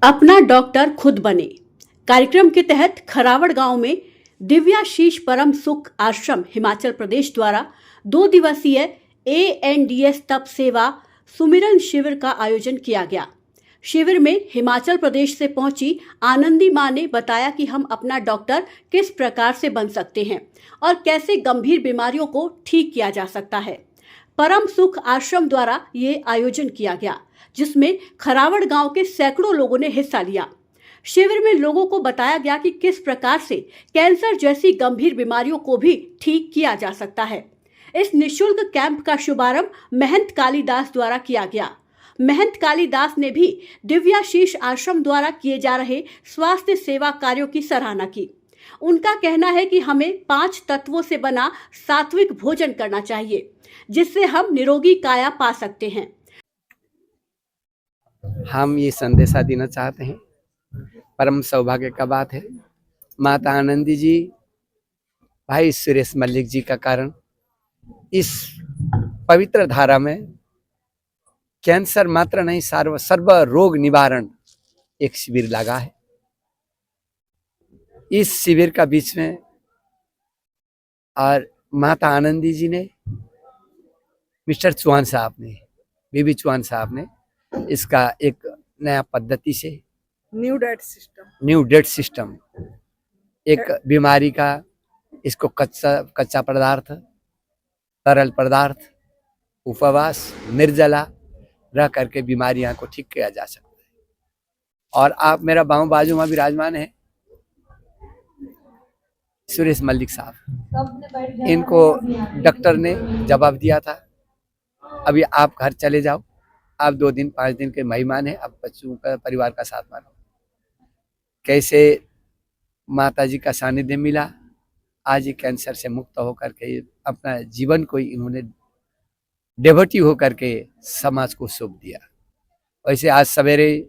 अपना डॉक्टर खुद बने कार्यक्रम के तहत खरावड़ गांव में दिव्याशीष परम सुख आश्रम हिमाचल प्रदेश द्वारा 2 दिवसीय ANDS तप सेवा सुमिरन शिविर का आयोजन किया गया। शिविर में हिमाचल प्रदेश से पहुंची आनंदी मां ने बताया कि हम अपना डॉक्टर किस प्रकार से बन सकते हैं और कैसे गंभीर बीमारियों को ठीक किया जा सकता है। परम सुख आश्रम द्वारा ये आयोजन किया गया, जिसमें खरावड़ गांव के सैकड़ों लोगों ने हिस्सा लिया। शिविर में लोगों को बताया गया कि किस प्रकार से कैंसर जैसी गंभीर बीमारियों को भी ठीक किया जा सकता है। इस निशुल्क कैंप का शुभारंभ महंत कालीदास द्वारा किया गया। महंत कालीदास ने भी दिव्याशीष आश्रम द्वारा किए जा रहे स्वास्थ्य सेवा कार्यों की सराहना की। उनका कहना है कि हमें 5 तत्वों से बना सात्विक भोजन करना चाहिए, जिससे हम निरोगी काया पा सकते हैं। हम ये संदेशा देना चाहते हैं। परम सौभाग्य का बात है, माता आनंदी जी, भाई सुरेश मल्लिक जी का कारण इस पवित्र धारा में कैंसर मात्र नहीं सर्व रोग निवारण एक शिविर लगा है। इस शिविर का बीच में और माता आनंदी जी ने, मिस्टर चौहान साहब ने, बीबी चौहान साहब ने इसका एक नया पद्धति से न्यू डेट सिस्टम एक बीमारी का, इसको कच्चा पदार्थ, तरल पदार्थ, उपवास, निर्जला रह करके बीमारियां को ठीक किया जा सकता है। और आप मेरा बाजू में विराजमान है सुरेश मल्लिक साहब, इनको डॉक्टर ने जवाब दिया था, अभी आप घर चले जाओ, आप 2 दिन 5 दिन के मेहमान हैं, आप बच्चों का परिवार का साथ मानो। कैसे माता जी का सानिध्य मिला, आज ये कैंसर से मुक्त होकर के अपना जीवन को इन्होंने डेवोटी होकर के समाज को सौंप दिया। वैसे आज सवेरे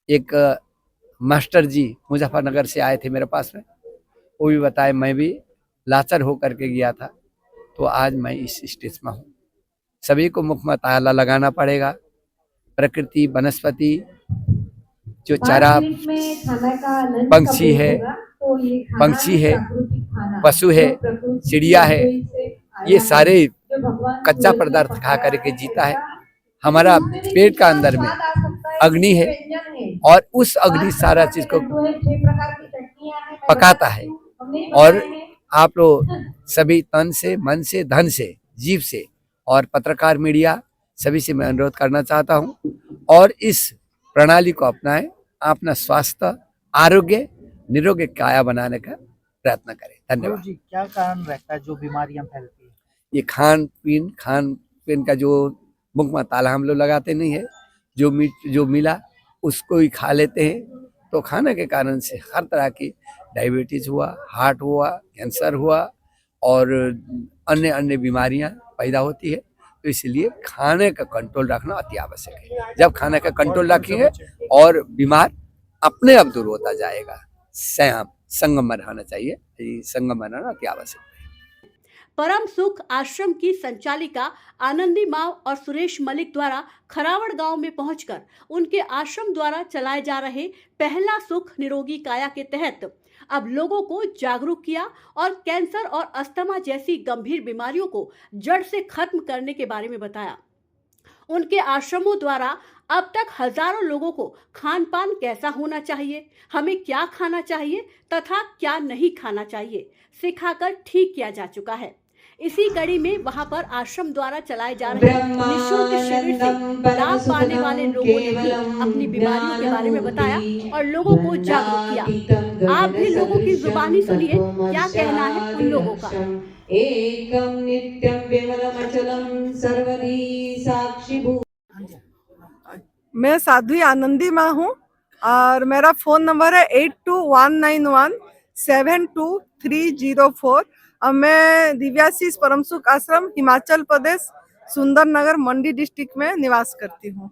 एक मास्टर जी मुजफ्फरनगर से आए थे मेरे पास में, वो भी बताए, मैं भी लाचार होकर के गया था, तो आज मैं इस स्टेज में हूँ। सभी को मुख में ताला लगाना पड़ेगा। प्रकृति, वनस्पति, जो चारा, पंक्षी है, पशु है, चिड़िया है, ये सारे कच्चा पदार्थ खा करके जीता है। हमारा पेट का अंदर में अग्नि है और उस अग्नि सारा चीज को पकाता है। और आप लोग सभी तन से, मन से, धन से, जीव से और पत्रकार मीडिया सभी से मैं अनुरोध करना चाहता हूं, और इस प्रणाली को अपनाएं, अपना स्वास्थ्य, आरोग्य, निरोगी काया बनाने का प्रयत्न करें। धन्यवाद जी। क्या कारण रहता है जो बीमारियां फैलती है? ये खान पीन का जो मुख में ताला हम लोग लगाते नहीं है, जो मिला उसको ही खा लेते हैं, तो खाने के कारण से हर तरह की डायबिटीज हुआ, हार्ट हुआ, कैंसर हुआ और अन्य अन्य बीमारियां पैदा होती है। तो इसलिए खाने का कंट्रोल रखना अति आवश्यक है। जब खाने का कंट्रोल रखेंगे और बीमार अपने आप दूर होता जाएगा। संगम में रहना चाहिए, संगम में रहना अति आवश्यक है। परम सुख आश्रम की संचालिका आनंदी मां और सुरेश मलिक द्वारा खरावड़ गांव में पहुंचकर उनके आश्रम द्वारा चलाए जा रहे पहला सुख निरोगी काया के तहत अब लोगों को जागरूक किया और कैंसर और अस्थमा जैसी गंभीर बीमारियों को जड़ से खत्म करने के बारे में बताया। उनके आश्रमों द्वारा अब तक हजारों लोगों को खान पान कैसा होना चाहिए, हमें क्या खाना चाहिए तथा क्या नहीं खाना चाहिए सिखाकर ठीक किया जा चुका है। इसी कड़ी में वहां पर आश्रम द्वारा चलाए जा रहे निःशुल्क शिविर से लाभ पाने वाले लोगों ने भी अपनी बीमारियों के बारे में बताया और लोगों को जागरूक किया। आप भी लोगों की जुबानी सुनिए, क्या कहना है उन लोगों का। एकम नित्यम विमलमचलम सर्वदी साक्षिभूत। मैं साध्वी आनंदी माँ हूँ और मेरा फ़ोन नंबर है 8219172304 और मैं दिव्याशीष परम सुख आश्रम हिमाचल प्रदेश सुंदरनगर मंडी डिस्ट्रिक्ट में निवास करती हूँ।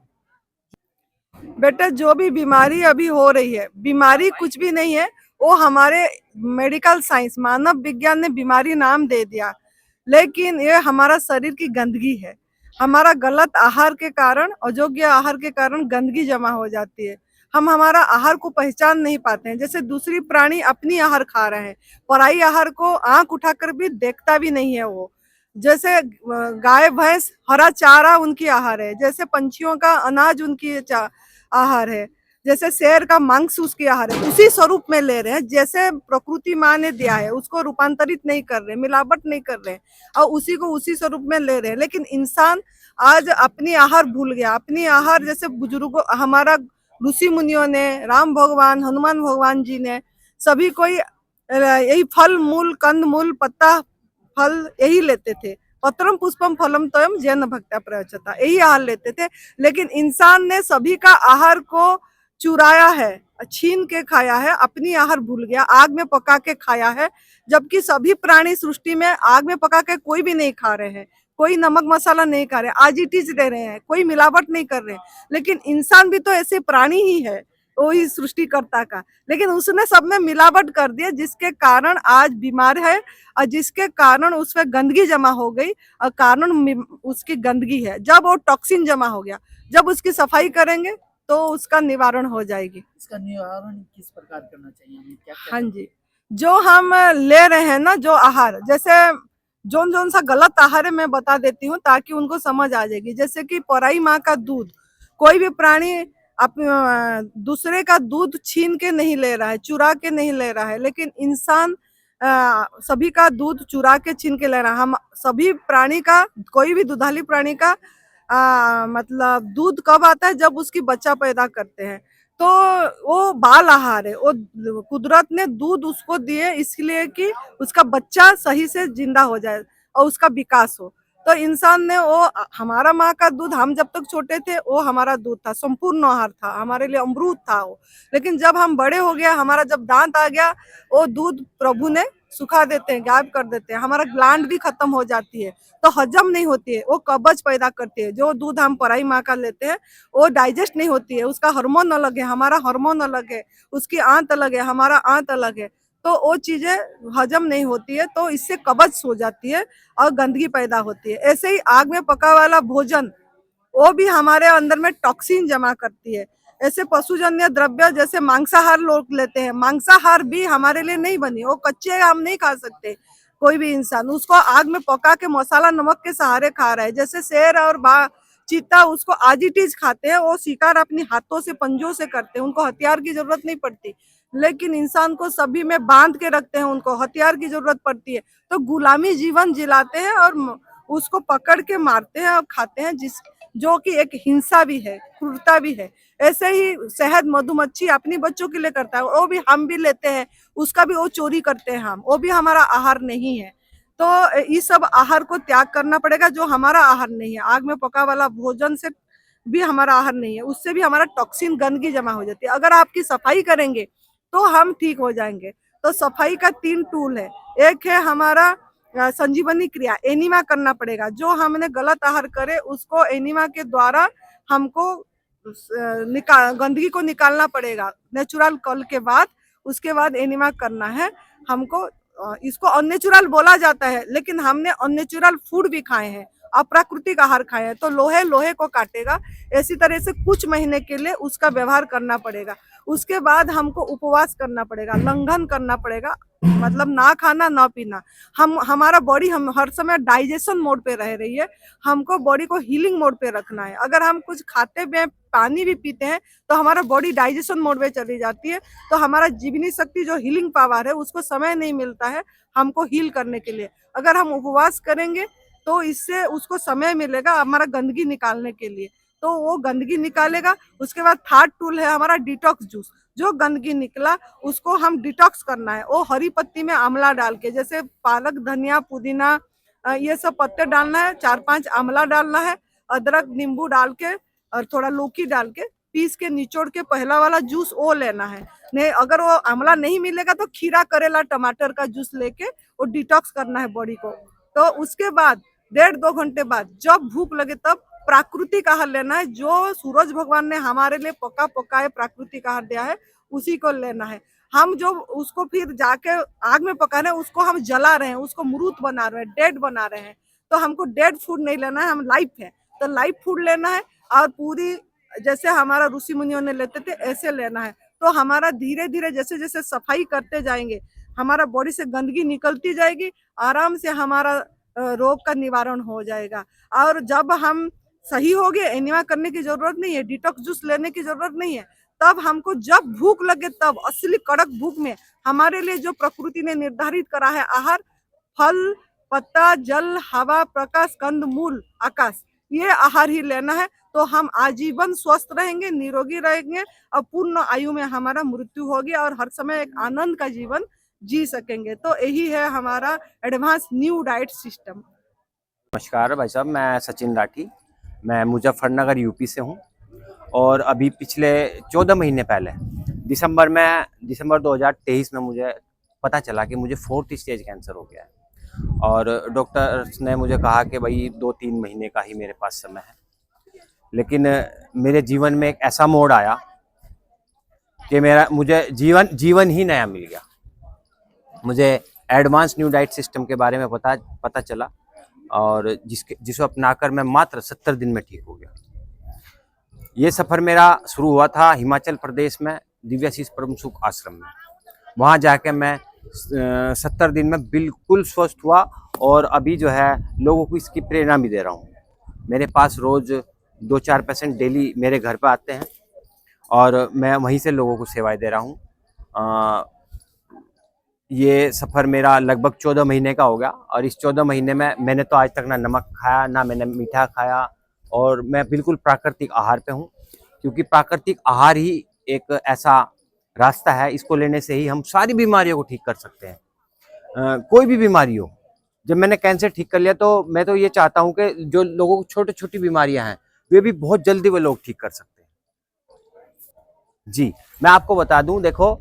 बेटा, जो भी बीमारी अभी हो रही है, बीमारी कुछ भी नहीं है, वो हमारे मेडिकल साइंस, मानव विज्ञान ने बीमारी नाम दे दिया, लेकिन ये हमारा शरीर की गंदगी है। हमारा गलत आहार के कारण, अयोग्य आहार के कारण गंदगी जमा हो जाती है। हम हमारा आहार को पहचान नहीं पाते हैं। जैसे दूसरी प्राणी अपनी आहार खा रहे हैं, पराई आहार को आंख उठाकर भी देखता भी नहीं है वो। जैसे गाय भैंस हरा चारा उनकी आहार है, जैसे पंछियों का अनाज उनकी आहार है, जैसे शेर का मांस उसकी आहार है, उसी स्वरूप में ले रहे हैं। जैसे प्रकृति माँ ने दिया है उसको रूपांतरित नहीं कर रहे, मिलावट नहीं कर रहे और उसी को उसी स्वरूप में ले रहे हैं। लेकिन इंसान आज अपनी आहार भूल गया। अपनी आहार जैसे बुजुर्गों, हमारा ऋषि मुनियों ने, राम भगवान, हनुमान भगवान जी ने, सभी कोई यही फल मूल कंद मूल पत्ता फल यही लेते थे। पत्रम पुष्पम फलम तोयम जैन भक्ता प्रयचता, यही आहार लेते थे। लेकिन इंसान ने सभी का आहार को चुराया है, छीन के खाया है, अपनी आहार भूल गया, आग में पका के खाया है। जबकि सभी प्राणी सृष्टि में आग में पका के कोई भी नहीं खा रहे हैं, कोई नमक मसाला नहीं खा रहे, आज इट इज दे रहे हैं, कोई मिलावट नहीं कर रहे। लेकिन इंसान भी तो ऐसे प्राणी ही है, वही सृष्टिकर्ता का। लेकिन उसने सब में मिलावट कर दिया, जिसके कारण आज बीमार है और जिसके कारण उसमें गंदगी जमा हो गई। और कारण उसकी गंदगी है। जब वो टॉक्सिन जमा हो गया, जब उसकी सफाई करेंगे तो उसका निवारण हो जाएगी। इसका निवारण किस प्रकार करना चाहिए हमें, क्या हाँ जी, जो हम ले रहे हैं ना, जो आहार, जैसे जोन जोन सा गलत आहार है मैं बता देती हूँ ताकि उनको समझ आ जाएगी। जैसे कि पराई माँ का दूध, कोई भी प्राणी दूसरे का दूध छीन के नहीं ले रहा है, चुरा के नहीं ले रहा है। लेकिन इंसान सभी का दूध चुरा के छीन के ले रहा है। हम सभी प्राणी का, कोई भी दुधाली प्राणी का मतलब दूध कब आता है, जब उसकी बच्चा पैदा करते हैं। तो वो बाल आहार है, वो कुदरत ने दूध उसको दिए इसलिए कि उसका बच्चा सही से जिंदा हो जाए और उसका विकास हो। तो इंसान ने वो, हमारा माँ का दूध, हम जब तक छोटे थे वो हमारा दूध था, संपूर्ण आहार था, हमारे लिए अमृत था वो। लेकिन जब हम बड़े हो गया, हमारा जब दांत आ गया, वो दूध प्रभु ने सुखा देते हैं, गायब कर देते हैं, हमारा ग्लैंड भी खत्म हो जाती है, तो हजम नहीं होती है, वो कब्ज पैदा करती है। जो दूध हम पराई माँ का लेते हैं वो डाइजेस्ट नहीं होती है, उसका हार्मोन अलग है, हमारा हार्मोन अलग है, उसकी आंत अलग है, हमारा आंत अलग है, तो वो चीजें हजम नहीं होती है, तो इससे कब्ज हो जाती है और गंदगी पैदा होती है। ऐसे ही आग में पका वाला भोजन, वो भी हमारे अंदर में टॉक्सिन जमा करती है। ऐसे पशुजन्य द्रव्य, जैसे मांसाहार लोग लेते हैं, मांसाहार भी हमारे लिए नहीं बनी, वो कच्चे हम नहीं खा सकते। कोई भी इंसान उसको आग में पका के मसाला नमक के सहारे खा रहा है। जैसे शेर और चीता उसको आज इट इज खाते हैं, वो शिकार अपने हाथों से, पंजों से करते हैं, उनको हथियार की जरूरत नहीं पड़ती। लेकिन इंसान को सभी में बांध के रखते हैं, उनको हथियार की जरूरत पड़ती है, तो गुलामी जीवन जिलाते हैं और उसको पकड़ के मारते हैं और खाते हैं, जो कि एक हिंसा भी है, क्रूरता भी है। ऐसे ही शहद मधुमक्खी अपनी बच्चों के लिए करता है, वो भी हम भी लेते हैं, उसका भी वो चोरी करते हैं हम, वो भी हमारा आहार नहीं है। तो इस सब आहार को त्याग करना पड़ेगा, जो हमारा आहार नहीं है। आग में पका वाला भोजन से भी हमारा आहार नहीं है, उससे भी हमारा टॉक्सिन गंदगी जमा हो जाती है। अगर आपकी सफाई करेंगे तो हम ठीक हो जाएंगे। तो सफाई का 3 टूल है। एक है हमारा संजीवनी क्रिया, एनिमा करना पड़ेगा। जो हमने गलत आहार करे उसको एनिमा के द्वारा हमको गंदगी को निकालना पड़ेगा नेचुरल कल के बाद। उसके बाद एनिमा करना है हमको। इसको अननेचुरल बोला जाता है, लेकिन हमने अननेचुरल फूड भी खाए हैं, अप्राकृतिक आहार खाए हैं, तो लोहे लोहे को काटेगा। इसी तरह से कुछ महीने के लिए उसका व्यवहार करना पड़ेगा। उसके बाद हमको उपवास करना पड़ेगा, लंघन करना पड़ेगा, मतलब ना खाना ना पीना। हमारा बॉडी हम हर समय डाइजेशन मोड पे रह रही है, हमको बॉडी को हीलिंग मोड पे रखना है। अगर हम कुछ खाते हुए पानी भी पीते हैं तो हमारा बॉडी डाइजेशन मोड में चली जाती है, तो हमारा जीवनी शक्ति जो हीलिंग पावर है उसको समय नहीं मिलता है हमको हील करने के लिए। अगर हम उपवास करेंगे तो इससे उसको समय मिलेगा हमारा गंदगी निकालने के लिए, तो वो गंदगी निकालेगा। उसके बाद 3rd टूल है हमारा डिटॉक्स जूस। जो गंदगी निकला उसको हम डिटॉक्स करना है। वो हरी पत्ती में आंवला डाल के, जैसे पालक, धनिया, पुदीना, ये सब पत्ते डालना है, 4-5 आंवला डालना है, अदरक, नींबू डाल के और थोड़ा लौकी डाल के पीस के निचोड़ के पहला वाला जूस वो लेना है। नहीं, अगर वो आंवला नहीं मिलेगा तो खीरा, करेला, टमाटर का जूस लेके वो डिटॉक्स करना है बॉडी को। तो उसके बाद 1.5-2 घंटे बाद जब भूख लगे तब प्राकृतिक आहार लेना है। जो सूरज भगवान ने हमारे लिए पका पकाए प्राकृतिक आहार दिया है उसी को लेना है। हम जो उसको फिर जाके आग में पका रहे हैं उसको हम जला रहे हैं, उसको मृत बना रहे हैं, डेड बना रहे हैं। तो हमको डेड फूड नहीं लेना है, हम लाइफ है तो लाइफ फूड लेना है। और पूरी जैसे हमारा ऋषि मुनियों ने लेते थे ऐसे लेना है। तो हमारा धीरे धीरे जैसे जैसे सफाई करते जाएंगे, हमारा बॉडी से गंदगी निकलती जाएगी, आराम से हमारा रोग का निवारण हो जाएगा। और जब हम सही हो गए, एनीमा करने की जरूरत नहीं है, डिटॉक्स जूस लेने की जरूरत नहीं है, तब हमको जब भूख लगे तब असली कड़क भूख में हमारे लिए जो प्रकृति ने निर्धारित करा है आहार, फल, पत्ता, जल, हवा, प्रकाश, कंद, मूल, आकाश, ये आहार ही लेना है। तो हम आजीवन स्वस्थ रहेंगे, निरोगी रहेंगे और पूर्ण आयु में हमारा मृत्यु होगी और हर समय एक आनंद का जीवन जी सकेंगे। तो यही है हमारा एडवांस न्यू डाइट सिस्टम। नमस्कार भाई साहब, मैं सचिन राठी, मैं मुजफ्फरनगर यूपी से हूँ। और अभी पिछले 14 महीने पहले दिसंबर 2023 में मुझे पता चला कि मुझे 4th स्टेज कैंसर हो गया है। और डॉक्टर्स ने मुझे कहा कि भाई 2-3 महीने का ही मेरे पास समय है। लेकिन मेरे जीवन में एक ऐसा मोड़ आया कि मुझे जीवन ही नया मिल गया। मुझे एडवांस न्यू डाइट सिस्टम के बारे में पता चला और जिसको अपनाकर मैं मात्र 70 दिन में ठीक हो गया। ये सफ़र मेरा शुरू हुआ था हिमाचल प्रदेश में दिव्याशीष परम सुख आश्रम में। वहाँ जाके मैं 70 दिन में बिल्कुल स्वस्थ हुआ और अभी जो है लोगों को इसकी प्रेरणा भी दे रहा हूँ। मेरे पास रोज़ 2-4 पेशेंट डेली मेरे घर पर आते हैं और मैं वहीं से लोगों को सेवाएं दे रहा हूँ। ये सफ़र मेरा लगभग 14 महीने का हो गया और इस 14 महीने में मैंने तो आज तक ना नमक खाया, ना मैंने मीठा खाया और मैं बिल्कुल प्राकृतिक आहार पे हूँ। क्योंकि प्राकृतिक आहार ही एक ऐसा रास्ता है, इसको लेने से ही हम सारी बीमारियों को ठीक कर सकते हैं। कोई भी बीमारी हो। जब मैंने कैंसर ठीक कर लिया तो मैं तो ये चाहता हूँ कि जो लोगों को छोटी छोटी बीमारियाँ हैं वे भी बहुत जल्दी वो लोग ठीक कर सकते हैं। जी, मैं आपको बता दूं, देखो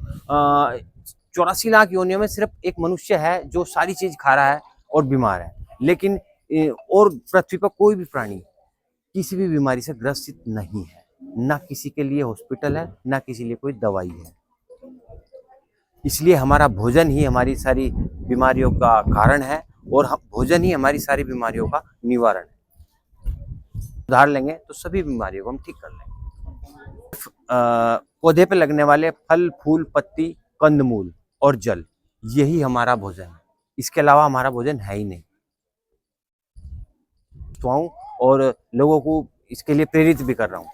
84 लाख योनियों में सिर्फ एक मनुष्य है जो सारी चीज खा रहा है और बीमार है। लेकिन और पृथ्वी पर कोई भी प्राणी किसी भी बीमारी से ग्रसित नहीं है। ना किसी के लिए हॉस्पिटल है, ना किसी लिए कोई दवाई है। इसलिए हमारा भोजन ही हमारी सारी बीमारियों का कारण है और भोजन ही हमारी सारी बीमारियों का निवारण है। सुधार लेंगे तो सभी बीमारियों को हम ठीक कर लेंगे। पौधे पे लगने वाले फल, फूल, पत्ती, कंदमूल और जल, यही हमारा भोजन है। इसके अलावा हमारा भोजन है ही नहीं। तो और लोगों को इसके लिए प्रेरित भी कर रहा हूँ।